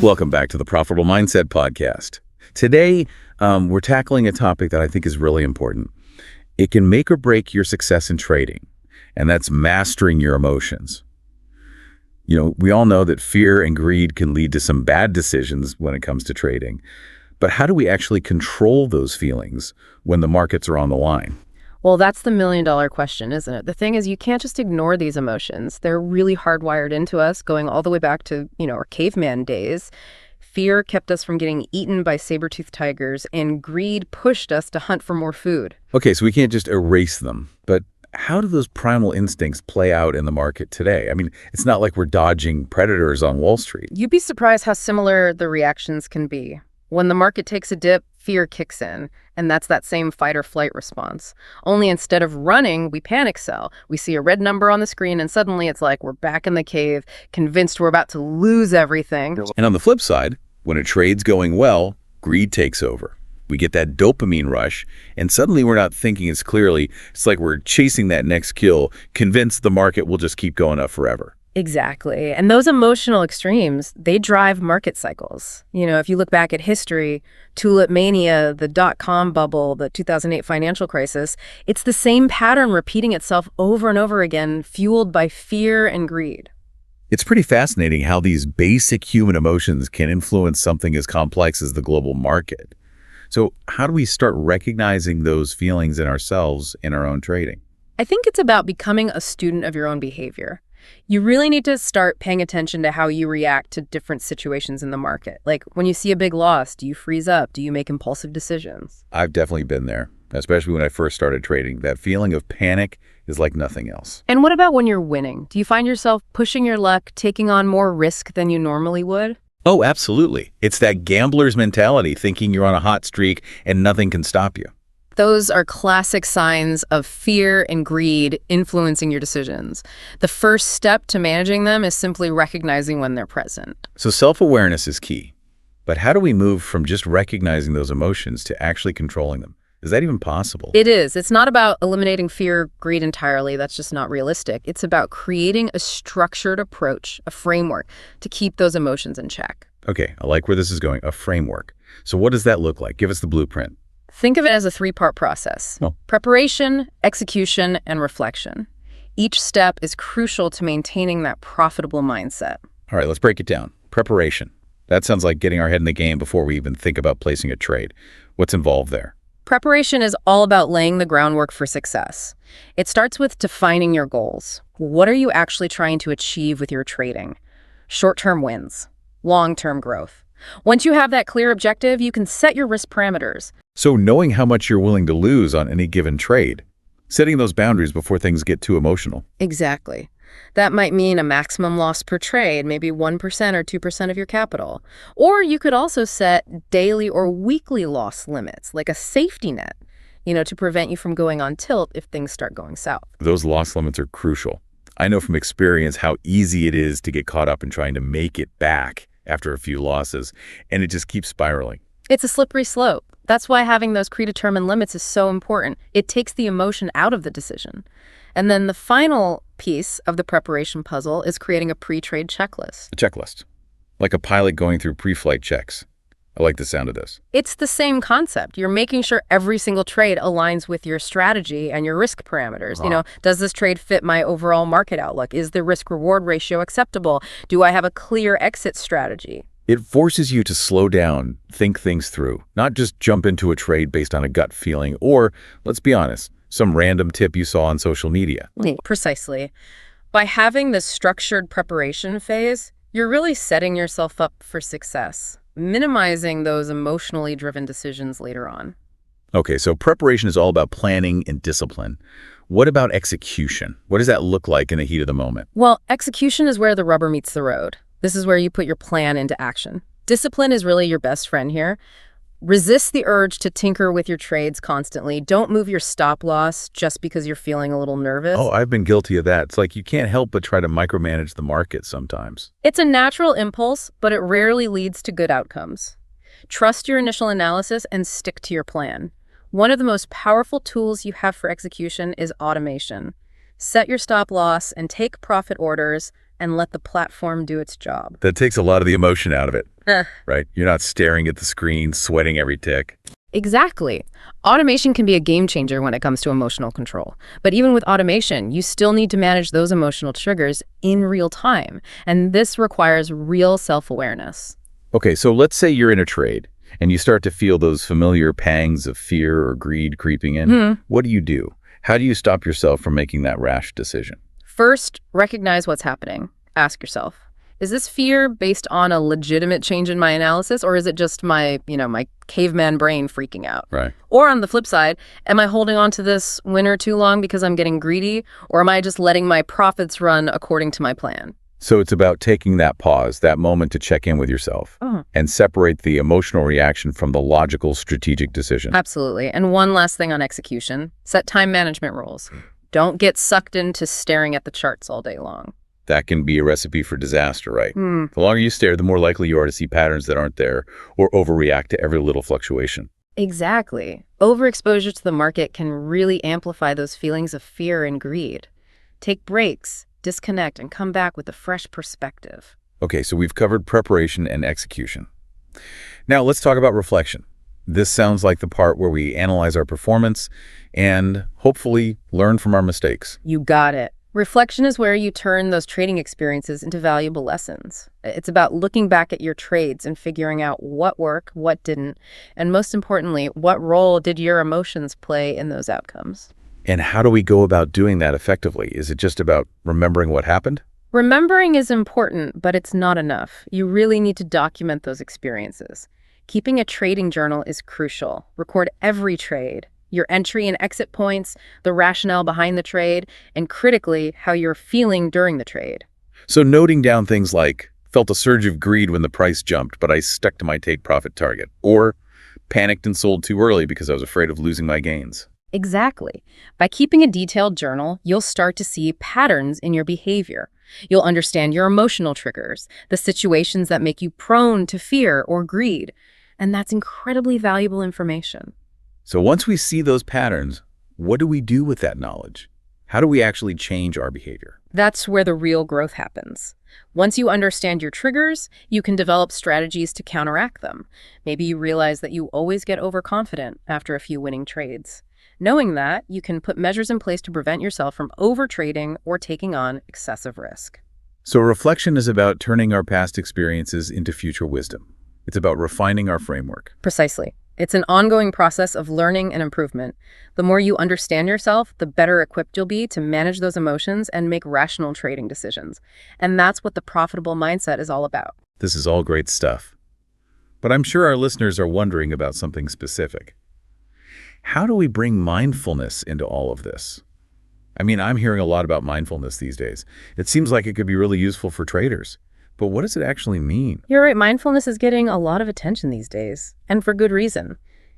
Welcome back to the Profitable Mindset Podcast. Today, we're tackling a topic that I think is really important. It can make or break your success in trading, and that's mastering your emotions. We all know that fear and greed can lead to some bad decisions when it comes to trading. But how do we actually control those feelings when the markets are on the line? Well, that's the million-dollar question, isn't it? The thing is, you can't just ignore these emotions. They're really hardwired into us, going all the way back to, our caveman days. Fear kept us from getting eaten by saber-toothed tigers, and greed pushed us to hunt for more food. Okay, so we can't just erase them. But how do those primal instincts play out in the market today? I mean, it's not like we're dodging predators on Wall Street. You'd be surprised how similar the reactions can be. When the market takes a dip, fear kicks in, and that's that same fight or flight response. Only instead of running, we panic sell. We see a red number on the screen, and suddenly it's like we're back in the cave, convinced we're about to lose everything. And on the flip side, when a trade's going well, greed takes over. We get that dopamine rush, and suddenly we're not thinking as clearly. It's like we're chasing that next kill, convinced the market will just keep going up forever. Exactly. And those emotional extremes, they drive market cycles. If you look back at history, tulip mania, the dot-com bubble, the 2008 financial crisis, it's the same pattern repeating itself over and over again, fueled by fear and greed. It's pretty fascinating how these basic human emotions can influence something as complex as the global market. So how do we start recognizing those feelings in ourselves in our own trading? I think it's about becoming a student of your own behavior. You really need to start paying attention to how you react to different situations in the market. Like when you see a big loss, do you freeze up? Do you make impulsive decisions? I've definitely been there, especially when I first started trading. That feeling of panic is like nothing else. And what about when you're winning? Do you find yourself pushing your luck, taking on more risk than you normally would? Oh, absolutely. It's that gambler's mentality, thinking you're on a hot streak and nothing can stop you. Those are classic signs of fear and greed influencing your decisions. The first step to managing them is simply recognizing when they're present. So self-awareness is key. But how do we move from just recognizing those emotions to actually controlling them? Is that even possible? It is. It's not about eliminating fear, greed entirely. That's just not realistic. It's about creating a structured approach, a framework to keep those emotions in check. Okay, I like where this is going, a framework. So what does that look like? Give us the blueprint. Think of it as a three-part process. Preparation, execution, and reflection. Each step is crucial to maintaining that profitable mindset. All right, let's break it down. Preparation. That sounds like getting our head in the game before we even think about placing a trade. What's involved there? Preparation is all about laying the groundwork for success. It starts with defining your goals. What are you actually trying to achieve with your trading? Short-term wins, long-term growth. Once you have that clear objective, you can set your risk parameters. So knowing how much you're willing to lose on any given trade, setting those boundaries before things get too emotional. Exactly. That might mean a maximum loss per trade, maybe 1% or 2% of your capital. Or you could also set daily or weekly loss limits, like a safety net, to prevent you from going on tilt if things start going south. Those loss limits are crucial. I know from experience how easy it is to get caught up in trying to make it back after a few losses, and it just keeps spiraling. It's a slippery slope. That's why having those predetermined limits is so important. It takes the emotion out of the decision. And then the final piece of the preparation puzzle is creating a pre-trade checklist. A checklist, like a pilot going through pre-flight checks. I like the sound of this. It's the same concept. You're making sure every single trade aligns with your strategy and your risk parameters. Does this trade fit my overall market outlook? Is the risk-reward ratio acceptable? Do I have a clear exit strategy? It forces you to slow down, think things through, not just jump into a trade based on a gut feeling or, let's be honest, some random tip you saw on social media. Precisely. By having this structured preparation phase, you're really setting yourself up for success, minimizing those emotionally driven decisions later on. Okay, so preparation is all about planning and discipline. What about execution? What does that look like in the heat of the moment? Well, execution is where the rubber meets the road. This is where you put your plan into action. Discipline is really your best friend here. Resist the urge to tinker with your trades constantly. Don't move your stop loss just because you're feeling a little nervous. Oh, I've been guilty of that. It's like you can't help but try to micromanage the market sometimes. It's a natural impulse, but it rarely leads to good outcomes. Trust your initial analysis and stick to your plan. One of the most powerful tools you have for execution is automation. Set your stop loss and take profit orders and let the platform do its job. That takes a lot of the emotion out of it, Eh. right? You're not staring at the screen, sweating every tick. Exactly. Automation can be a game changer when it comes to emotional control. But even with automation, you still need to manage those emotional triggers in real time. And this requires real self-awareness. Okay, so let's say you're in a trade and you start to feel those familiar pangs of fear or greed creeping in. What do you do? How do you stop yourself from making that rash decision? First, recognize what's happening. Ask yourself, is this fear based on a legitimate change in my analysis, or is it just my caveman brain freaking out? Right. Or on the flip side, am I holding on to this winner too long because I'm getting greedy, or am I just letting my profits run according to my plan? So it's about taking that pause, that moment to check in with yourself and separate the emotional reaction from the logical, strategic decision. Absolutely. And one last thing on execution, set time management rules. Don't get sucked into staring at the charts all day long. That can be a recipe for disaster, right? The longer you stare, the more likely you are to see patterns that aren't there or overreact to every little fluctuation. Exactly. Overexposure to the market can really amplify those feelings of fear and greed. Take breaks, disconnect, and come back with a fresh perspective. Okay, so we've covered preparation and execution. Now let's talk about reflection. This sounds like the part where we analyze our performance and hopefully learn from our mistakes. You got it. Reflection is where you turn those trading experiences into valuable lessons. It's about looking back at your trades and figuring out what worked, what didn't, and most importantly, what role did your emotions play in those outcomes? And how do we go about doing that effectively? Is it just about remembering what happened? Remembering is important, but it's not enough. You really need to document those experiences. Keeping a trading journal is crucial. Record every trade, your entry and exit points, the rationale behind the trade, and critically, how you're feeling during the trade. So noting down things like, felt a surge of greed when the price jumped, but I stuck to my take profit target, or panicked and sold too early because I was afraid of losing my gains. Exactly. By keeping a detailed journal, you'll start to see patterns in your behavior. You'll understand your emotional triggers, the situations that make you prone to fear or greed, and that's incredibly valuable information. So once we see those patterns, what do we do with that knowledge? How do we actually change our behavior? That's where the real growth happens. Once you understand your triggers, you can develop strategies to counteract them. Maybe you realize that you always get overconfident after a few winning trades. Knowing that, you can put measures in place to prevent yourself from overtrading or taking on excessive risk. So reflection is about turning our past experiences into future wisdom. It's about refining our framework. Precisely. It's an ongoing process of learning and improvement. The more you understand yourself, the better equipped you'll be to manage those emotions and make rational trading decisions. And that's what the profitable mindset is all about. This is all great stuff. But I'm sure our listeners are wondering about something specific. How do we bring mindfulness into all of this? I mean, I'm hearing a lot about mindfulness these days. It seems like it could be really useful for traders. But what does it actually mean? You're right, mindfulness is getting a lot of attention these days, and for good reason.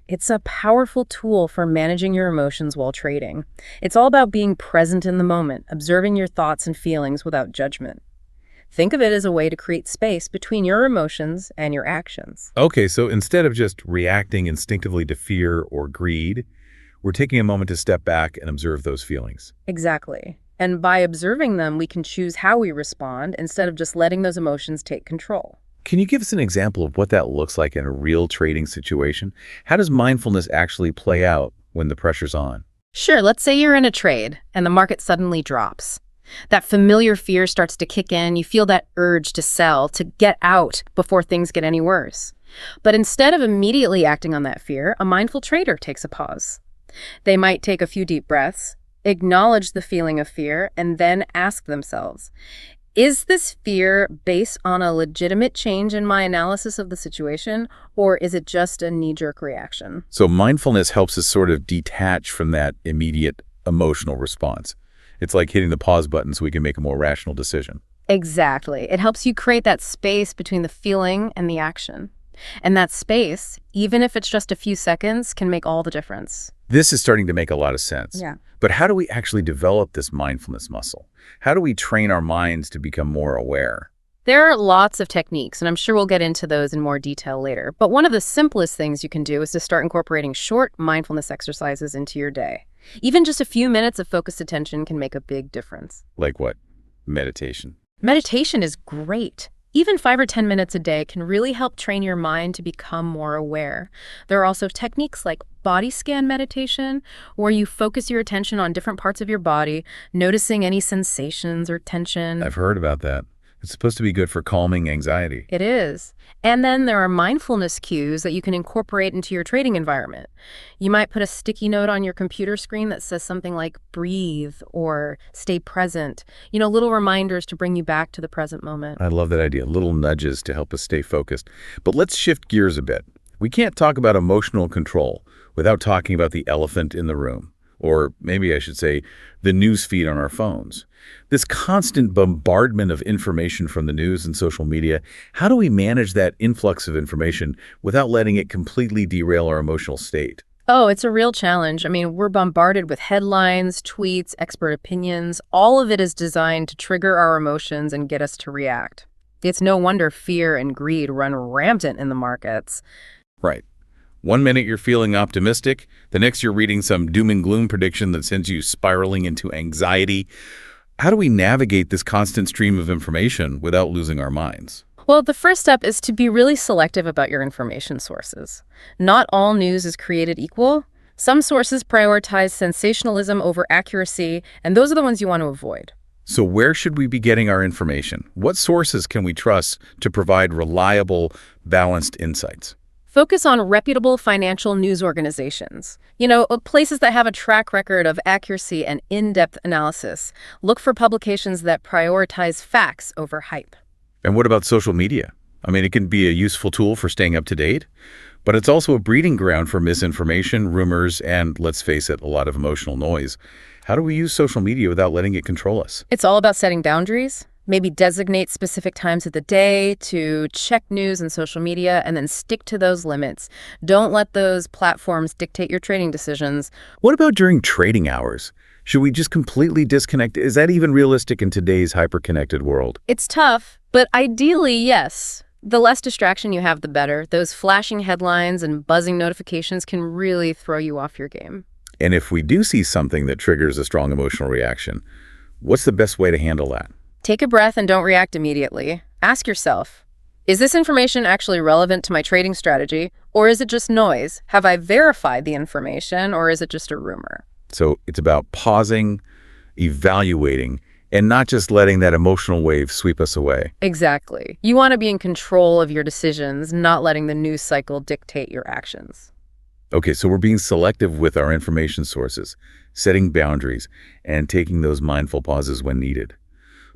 It's a powerful tool for managing your emotions while trading. It's all about being present in the moment, observing your thoughts and feelings without judgment. Think of it as a way to create space between your emotions and your actions. Okay, so instead of just reacting instinctively to fear or greed, we're taking a moment to step back and observe those feelings. Exactly. And by observing them, we can choose how we respond instead of just letting those emotions take control. Can you give us an example of what that looks like in a real trading situation? How does mindfulness actually play out when the pressure's on? Sure, let's say you're in a trade and the market suddenly drops. That familiar fear starts to kick in. You feel that urge to sell, to get out before things get any worse. But instead of immediately acting on that fear, a mindful trader takes a pause. They might take a few deep breaths, acknowledge the feeling of fear, and then ask themselves, is this fear based on a legitimate change in my analysis of the situation, or is it just a knee-jerk reaction? So mindfulness helps us sort of detach from that immediate emotional response. It's like hitting the pause button so we can make a more rational decision. Exactly. It helps you create that space between the feeling and the action. And that space, even if it's just a few seconds, can make all the difference. This is starting to make a lot of sense. Yeah. But how do we actually develop this mindfulness muscle? How do we train our minds to become more aware? There are lots of techniques, and I'm sure we'll get into those in more detail later. But one of the simplest things you can do is to start incorporating short mindfulness exercises into your day. Even just a few minutes of focused attention can make a big difference. Like what? Meditation. Meditation is great. Even 5 or 10 minutes a day can really help train your mind to become more aware. There are also techniques like body scan meditation, where you focus your attention on different parts of your body, noticing any sensations or tension. I've heard about that. It's supposed to be good for calming anxiety. It is. And then there are mindfulness cues that you can incorporate into your trading environment. You might put a sticky note on your computer screen that says something like breathe or stay present. Little reminders to bring you back to the present moment. I love that idea, little nudges to help us stay focused. But let's shift gears a bit. We can't talk about emotional control without talking about the elephant in the room, or maybe I should say the news feed on our phones. This constant bombardment of information from the news and social media, how do we manage that influx of information without letting it completely derail our emotional state? Oh, it's a real challenge. We're bombarded with headlines, tweets, expert opinions. All of it is designed to trigger our emotions and get us to react. It's no wonder fear and greed run rampant in the markets. Right. One minute you're feeling optimistic, the next you're reading some doom and gloom prediction that sends you spiraling into anxiety. How do we navigate this constant stream of information without losing our minds? Well, the first step is to be really selective about your information sources. Not all news is created equal. Some sources prioritize sensationalism over accuracy, and those are the ones you want to avoid. So where should we be getting our information? What sources can we trust to provide reliable, balanced insights? Focus on reputable financial news organizations. Places that have a track record of accuracy and in-depth analysis. Look for publications that prioritize facts over hype. And what about social media? It can be a useful tool for staying up to date, but it's also a breeding ground for misinformation, rumors, and, let's face it, a lot of emotional noise. How do we use social media without letting it control us? It's all about setting boundaries. Maybe designate specific times of the day to check news and social media, and then stick to those limits. Don't let those platforms dictate your trading decisions. What about during trading hours? Should we just completely disconnect? Is that even realistic in today's hyper-connected world? It's tough, but ideally, yes. The less distraction you have, the better. Those flashing headlines and buzzing notifications can really throw you off your game. And if we do see something that triggers a strong emotional reaction, what's the best way to handle that? Take a breath and don't react immediately. Ask yourself, is this information actually relevant to my trading strategy, or is it just noise? Have I verified the information, or is it just a rumor? So it's about pausing, evaluating, and not just letting that emotional wave sweep us away. Exactly. You want to be in control of your decisions, not letting the news cycle dictate your actions. Okay, so we're being selective with our information sources, setting boundaries, and taking those mindful pauses when needed.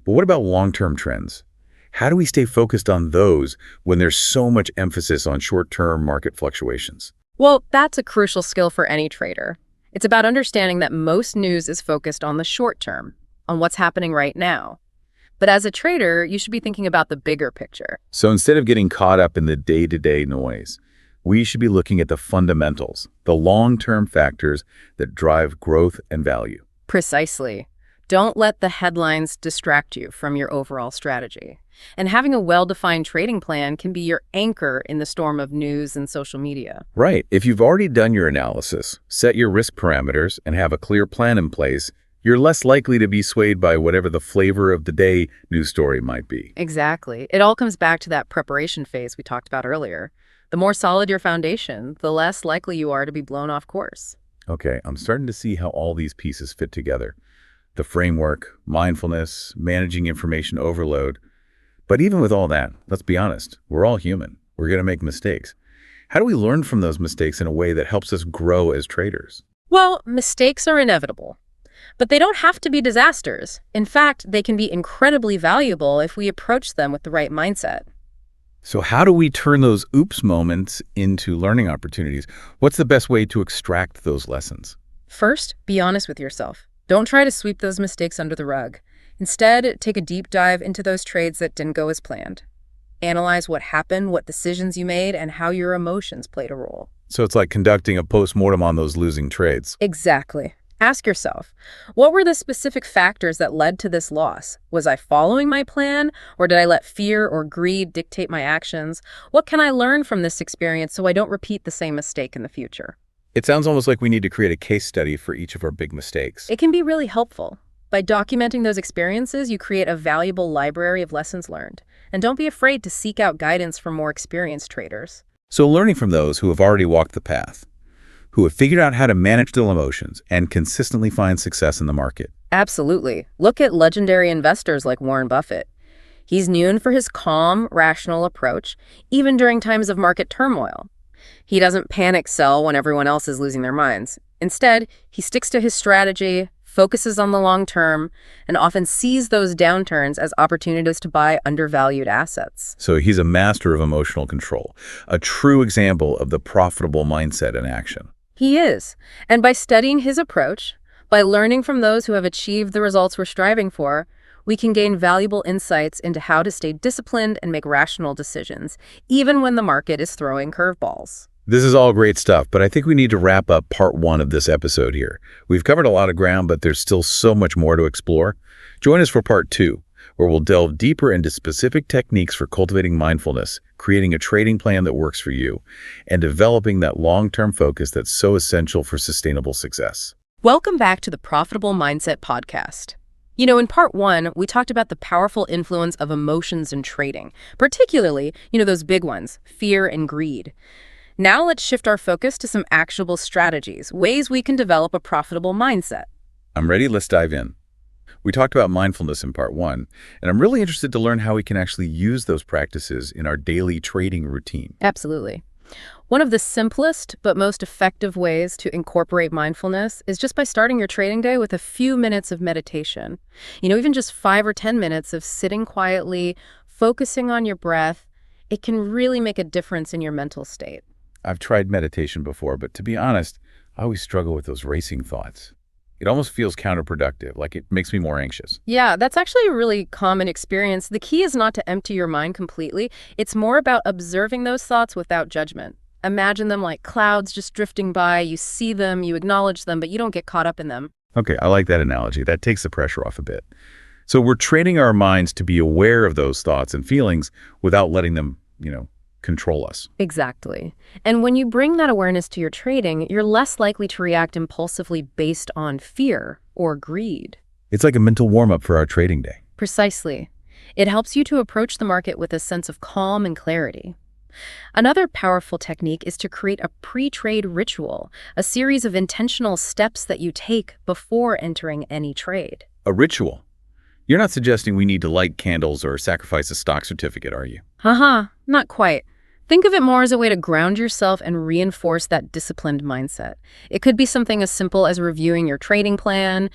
But what about long-term trends? How do we stay focused on those when there's so much emphasis on short-term market fluctuations? Well, that's a crucial skill for any trader. It's about understanding that most news is focused on the short term, on what's happening right now. But as a trader, you should be thinking about the bigger picture. So instead of getting caught up in the day-to-day noise, we should be looking at the fundamentals, the long-term factors that drive growth and value. Precisely. Don't let the headlines distract you from your overall strategy. And having a well-defined trading plan can be your anchor in the storm of news and social media. Right. If you've already done your analysis, set your risk parameters, and have a clear plan in place, you're less likely to be swayed by whatever the flavor of the day news story might be. Exactly. It all comes back to that preparation phase we talked about earlier. The more solid your foundation, the less likely you are to be blown off course. Okay, I'm starting to see how all these pieces fit together. The framework, mindfulness, managing information overload. But even with all that, let's be honest, we're all human. We're going to make mistakes. How do we learn from those mistakes in a way that helps us grow as traders? Well, mistakes are inevitable, but they don't have to be disasters. In fact, they can be incredibly valuable if we approach them with the right mindset. So how do we turn those oops moments into learning opportunities? What's the best way to extract those lessons? First, be honest with yourself. Don't try to sweep those mistakes under the rug. Instead, take a deep dive into those trades that didn't go as planned. Analyze what happened, what decisions you made, and how your emotions played a role. So it's like conducting a post-mortem on those losing trades. Exactly. Ask yourself, what were the specific factors that led to this loss? Was I following my plan, or did I let fear or greed dictate my actions? What can I learn from this experience so I don't repeat the same mistake in the future? It sounds almost like we need to create a case study for each of our big mistakes. It can be really helpful. By documenting those experiences, you create a valuable library of lessons learned. And don't be afraid to seek out guidance from more experienced traders. So learning from those who have already walked the path, who have figured out how to manage their emotions and consistently find success in the market. Absolutely. Look at legendary investors like Warren Buffett. He's known for his calm, rational approach, even during times of market turmoil. He doesn't panic sell when everyone else is losing their minds. Instead, he sticks to his strategy, focuses on the long term, and often sees those downturns as opportunities to buy undervalued assets. So he's a master of emotional control, a true example of the profitable mindset in action. He is. And by studying his approach, by learning from those who have achieved the results we're striving for, we can gain valuable insights into how to stay disciplined and make rational decisions, even when the market is throwing curveballs. This is all great stuff, but I think we need to wrap up part 1 of this episode here. We've covered a lot of ground, but there's still so much more to explore. Join us for part 2, where we'll delve deeper into specific techniques for cultivating mindfulness, creating a trading plan that works for you, and developing that long-term focus that's so essential for sustainable success. Welcome back to the Profitable Mindset Podcast. You know, in part 1, we talked about the powerful influence of emotions in trading, particularly, those big ones, fear and greed. Now let's shift our focus to some actionable strategies, ways we can develop a profitable mindset. I'm ready. Let's dive in. We talked about mindfulness in part 1, and I'm really interested to learn how we can actually use those practices in our daily trading routine. Absolutely. One of the simplest but most effective ways to incorporate mindfulness is just by starting your trading day with a few minutes of meditation. Even just 5 or 10 minutes of sitting quietly, focusing on your breath, it can really make a difference in your mental state. I've tried meditation before, but to be honest, I always struggle with those racing thoughts. It almost feels counterproductive, like it makes me more anxious. Yeah, that's actually a really common experience. The key is not to empty your mind completely. It's more about observing those thoughts without judgment. Imagine them like clouds just drifting by. You see them, you acknowledge them, but you don't get caught up in them. Okay, I like that analogy. That takes the pressure off a bit. So we're training our minds to be aware of those thoughts and feelings without letting them, control us. Exactly. And when you bring that awareness to your trading, you're less likely to react impulsively based on fear or greed. It's like a mental warm-up for our trading day. Precisely. It helps you to approach the market with a sense of calm and clarity. Another powerful technique is to create a pre-trade ritual, a series of intentional steps that you take before entering any trade. A ritual? You're not suggesting we need to light candles or sacrifice a stock certificate, are you? Not quite. Think of it more as a way to ground yourself and reinforce that disciplined mindset. It could be something as simple as reviewing your trading plan,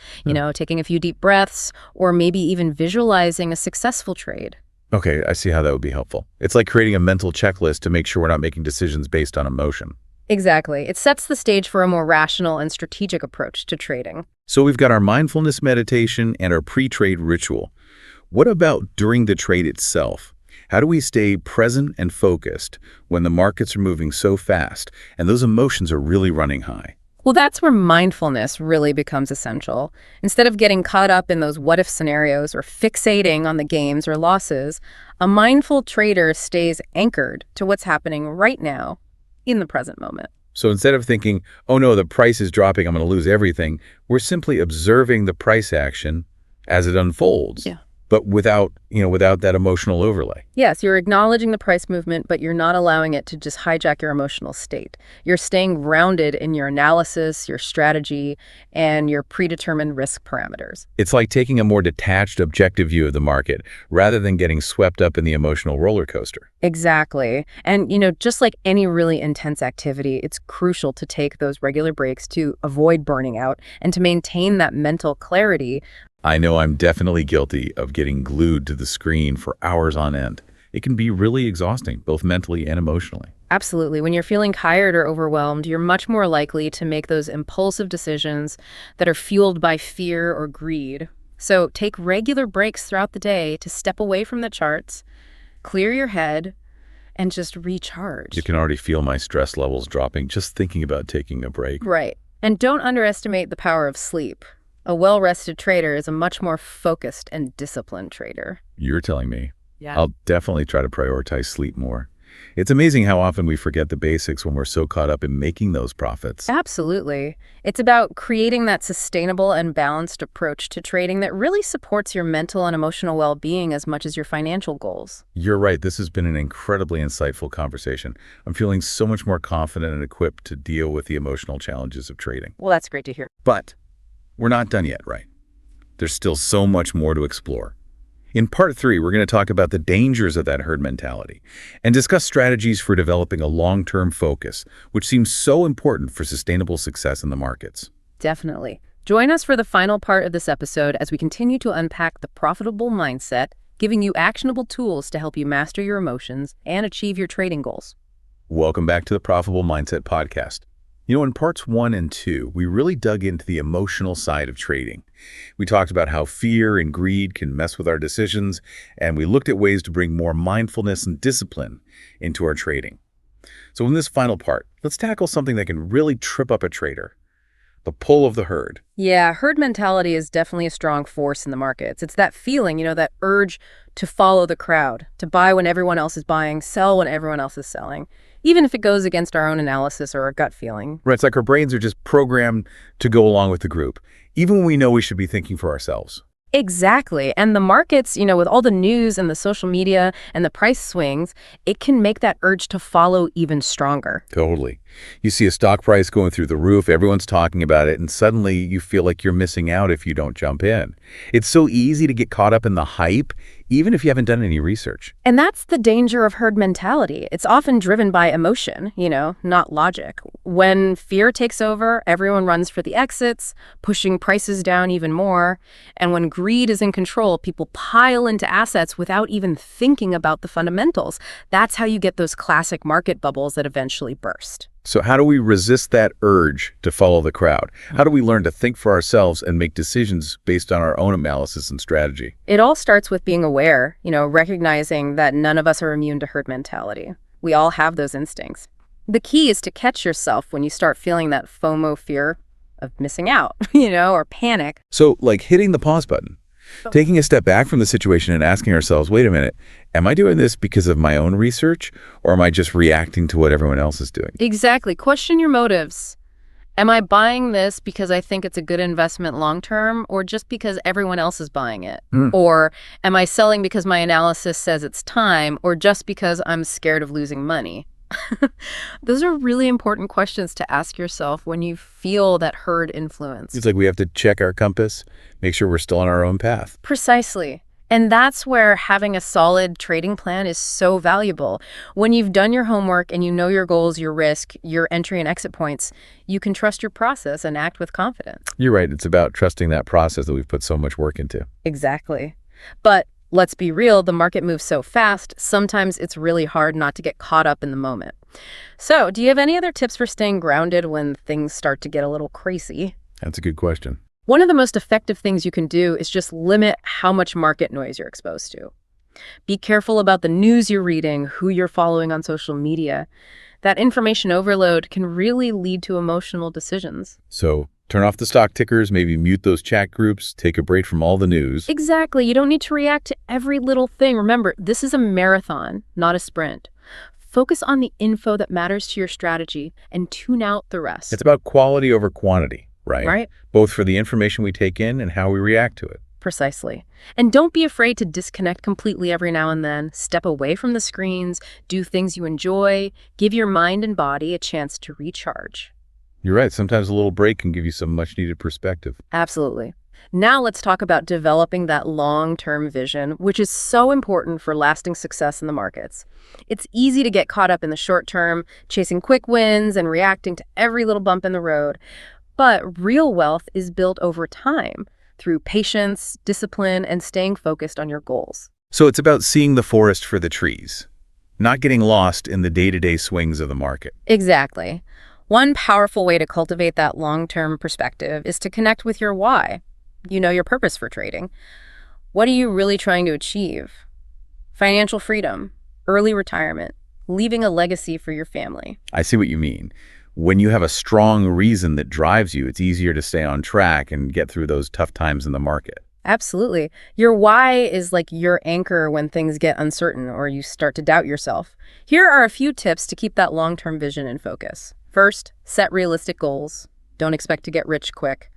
taking a few deep breaths, or maybe even visualizing a successful trade. Okay, I see how that would be helpful. It's like creating a mental checklist to make sure we're not making decisions based on emotion. Exactly. It sets the stage for a more rational and strategic approach to trading. So we've got our mindfulness meditation and our pre-trade ritual. What about during the trade itself? How do we stay present and focused when the markets are moving so fast and those emotions are really running high? Well, that's where mindfulness really becomes essential. Instead of getting caught up in those what-if scenarios or fixating on the gains or losses, a mindful trader stays anchored to what's happening right now in the present moment. So instead of thinking, oh no, the price is dropping, I'm going to lose everything, we're simply observing the price action as it unfolds. Yeah. But without that emotional overlay. Yes, you're acknowledging the price movement, but you're not allowing it to just hijack your emotional state. You're staying grounded in your analysis, your strategy, and your predetermined risk parameters. It's like taking a more detached, objective view of the market rather than getting swept up in the emotional roller coaster. Exactly. And, just like any really intense activity, it's crucial to take those regular breaks to avoid burning out and to maintain that mental clarity. I know I'm definitely guilty of getting glued to the screen for hours on end. It can be really exhausting, both mentally and emotionally. Absolutely. When you're feeling tired or overwhelmed, you're much more likely to make those impulsive decisions that are fueled by fear or greed. So take regular breaks throughout the day to step away from the charts, clear your head, and just recharge. You can already feel my stress levels dropping just thinking about taking a break. Right. And don't underestimate the power of sleep. A well-rested trader is a much more focused and disciplined trader. You're telling me. Yeah. I'll definitely try to prioritize sleep more. It's amazing how often we forget the basics when we're so caught up in making those profits. Absolutely. It's about creating that sustainable and balanced approach to trading that really supports your mental and emotional well-being as much as your financial goals. You're right. This has been an incredibly insightful conversation. I'm feeling so much more confident and equipped to deal with the emotional challenges of trading. Well, that's great to hear. But we're not done yet, right? There's still so much more to explore. In part 3, we're going to talk about the dangers of that herd mentality and discuss strategies for developing a long-term focus, which seems so important for sustainable success in the markets. Definitely. Join us for the final part of this episode as we continue to unpack the profitable mindset, giving you actionable tools to help you master your emotions and achieve your trading goals. Welcome back to the Profitable Mindset Podcast. In parts 1 and 2, we really dug into the emotional side of trading. We talked about how fear and greed can mess with our decisions, and we looked at ways to bring more mindfulness and discipline into our trading. So in this final part, let's tackle something that can really trip up a trader: the pull of the herd. Yeah, herd mentality is definitely a strong force in the markets. It's that feeling, that urge to follow the crowd, to buy when everyone else is buying, sell when everyone else is selling, even if it goes against our own analysis or our gut feeling. Right, it's like our brains are just programmed to go along with the group, even when we know we should be thinking for ourselves. Exactly. And the markets, with all the news and the social media and the price swings, it can make that urge to follow even stronger. Totally. You see a stock price going through the roof, everyone's talking about it, and suddenly you feel like you're missing out if you don't jump in. It's so easy to get caught up in the hype, even if you haven't done any research. And that's the danger of herd mentality. It's often driven by emotion, not logic. When fear takes over, everyone runs for the exits, pushing prices down even more. And when greed is in control, people pile into assets without even thinking about the fundamentals. That's how you get those classic market bubbles that eventually burst. So how do we resist that urge to follow the crowd? How do we learn to think for ourselves and make decisions based on our own analysis and strategy? It all starts with being aware, recognizing that none of us are immune to herd mentality. We all have those instincts. The key is to catch yourself when you start feeling that FOMO, fear of missing out, or panic. So like hitting the pause button, taking a step back from the situation and asking ourselves, wait a minute, am I doing this because of my own research, or am I just reacting to what everyone else is doing? Exactly. Question your motives. Am I buying this because I think it's a good investment long-term, or just because everyone else is buying it? Or am I selling because my analysis says it's time, or just because I'm scared of losing money? Those are really important questions to ask yourself when you feel that herd influence. It's like we have to check our compass, make sure we're still on our own path. Precisely. And that's where having a solid trading plan is so valuable. When you've done your homework and you know your goals, your risk, your entry and exit points, you can trust your process and act with confidence. You're right. It's about trusting that process that we've put so much work into. Exactly. But let's be real, the market moves so fast, sometimes it's really hard not to get caught up in the moment. So, do you have any other tips for staying grounded when things start to get a little crazy? That's a good question. One of the most effective things you can do is just limit how much market noise you're exposed to. Be careful about the news you're reading, who you're following on social media. That information overload can really lead to emotional decisions. So turn off the stock tickers, maybe mute those chat groups, take a break from all the news. Exactly. You don't need to react to every little thing. Remember, this is a marathon, not a sprint. Focus on the info that matters to your strategy and tune out the rest. It's about quality over quantity, right? Right. Both for the information we take in and how we react to it. Precisely. And don't be afraid to disconnect completely every now and then. Step away from the screens, do things you enjoy, give your mind and body a chance to recharge. You're right. Sometimes a little break can give you some much needed perspective. Absolutely. Now let's talk about developing that long-term vision, which is so important for lasting success in the markets. It's easy to get caught up in the short term, chasing quick wins and reacting to every little bump in the road. But real wealth is built over time through patience, discipline, and staying focused on your goals. So it's about seeing the forest for the trees, not getting lost in the day-to-day swings of the market. Exactly. One powerful way to cultivate that long-term perspective is to connect with your why. Your purpose for trading. What are you really trying to achieve? Financial freedom, early retirement, leaving a legacy for your family. I see what you mean. When you have a strong reason that drives you, it's easier to stay on track and get through those tough times in the market. Absolutely. Your why is like your anchor when things get uncertain or you start to doubt yourself. Here are a few tips to keep that long-term vision in focus. First, set realistic goals. Don't expect to get rich quick.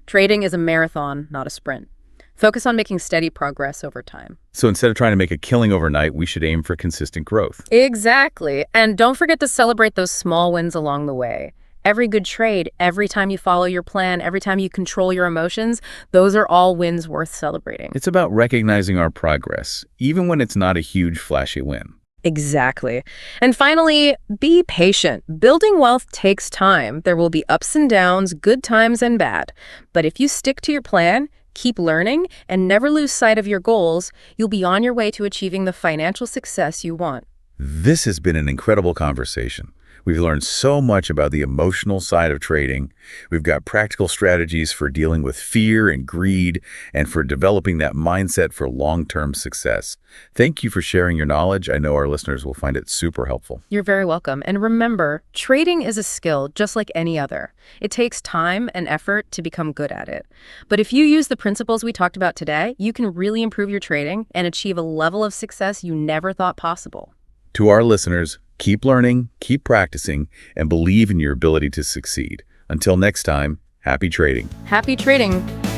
Trading is a marathon, not a sprint. Focus on making steady progress over time. So instead of trying to make a killing overnight, we should aim for consistent growth. Exactly. And don't forget to celebrate those small wins along the way. Every good trade, every time you follow your plan, every time you control your emotions, those are all wins worth celebrating. It's about recognizing our progress, even when it's not a huge, flashy win. Exactly. And finally, be patient. Building wealth takes time. There will be ups and downs, good times and bad. But if you stick to your plan, keep learning, and never lose sight of your goals, you'll be on your way to achieving the financial success you want. This has been an incredible conversation. We've learned so much about the emotional side of trading. We've got practical strategies for dealing with fear and greed and for developing that mindset for long-term success. Thank you for sharing your knowledge. I know our listeners will find it super helpful. You're very welcome. And remember, trading is a skill just like any other. It takes time and effort to become good at it. But if you use the principles we talked about today, you can really improve your trading and achieve a level of success you never thought possible. To our listeners, keep learning, keep practicing, and believe in your ability to succeed. Until next time, happy trading. Happy trading!